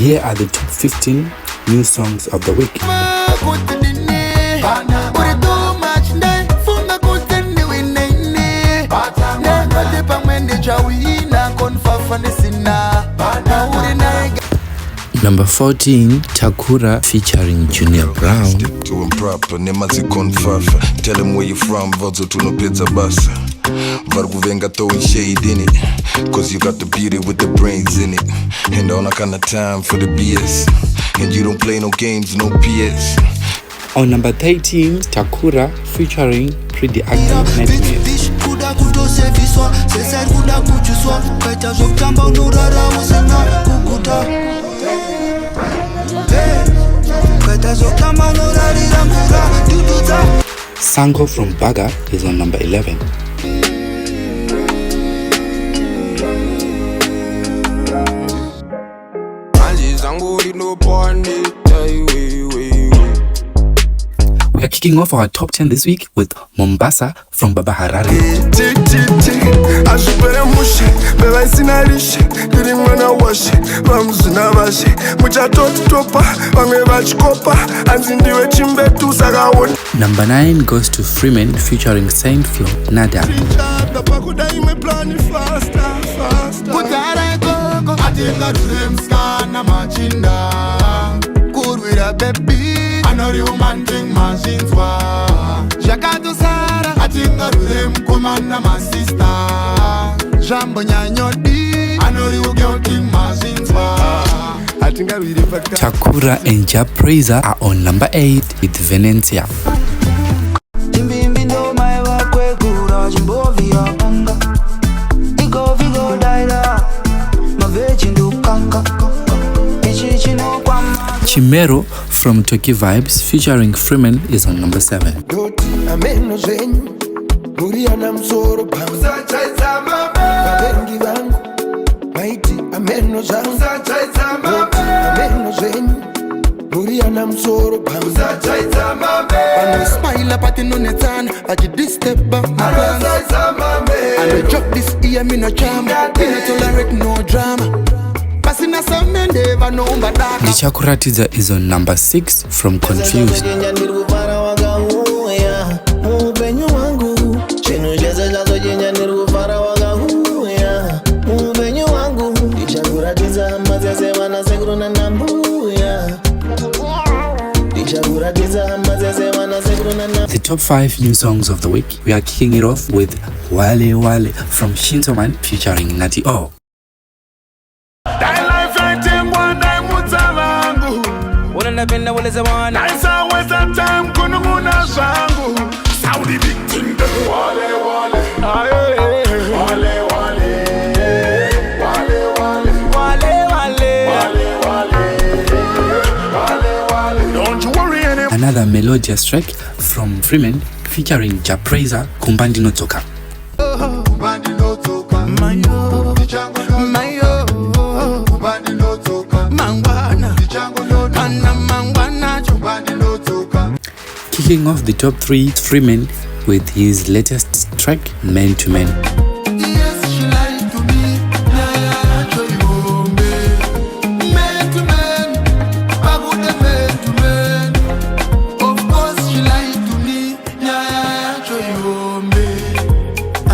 Here are the top 15 new songs of the week. Number 14, Takura featuring Junior Brown. Stick to him proper, nemazi konfafa. Tell him where you from, Voltz tunopedza basa. Varkuvenga throwing shade in it, cause you got the beauty with the brains in it. And all that kind of time for the BS. And you don't play no games, no PS. On number 13, Takura featuring Pretty Active Nightmare. Sango from Bagga is on number 11. We are kicking off our top 10 this week with Mombasa from Baba Harare. Number 9 goes to Freeman featuring Saint Flo Nada. Takura and Japraiser are on number 8 with Venetia. Chimero from Tocky Vibes featuring Freeman is on number 7. The Chakuratiza is on number 6 from Qounfuzed. The top 5 new songs of the week. We are kicking it off with Wale Wale from Shinzoman featuring Nati O. Another melodious track from Freeman featuring Japraiser, Kumbandi no Toka. Kicking off the top 3, Freeman with his latest track, Man to Man.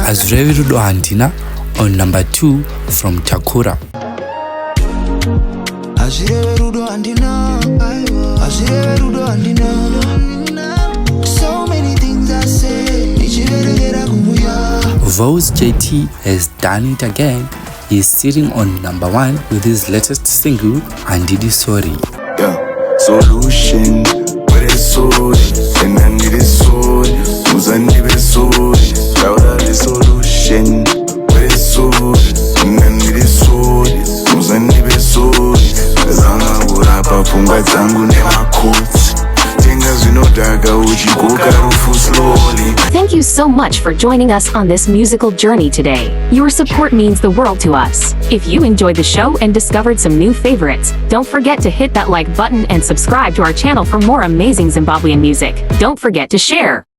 Azrevirudo Antina on number 2 from Takura. So many things I say. Voltz JT has done it again. He's sitting on number 1 with his latest single, Andidi Sorry. Yeah, solution, but it's sorry, and I need it sorry. Muzandibe sorry, Laura the solution, but it's sorry, and I need it sorry. Muzandibe sorry, Zanga urapa punga zangu ne makoti. Thank you so much for joining us on this musical journey today. Your support means the world to us. If you enjoyed the show and discovered some new favorites, don't forget to hit that like button and subscribe to our channel for more amazing Zimbabwean music. Don't forget to share.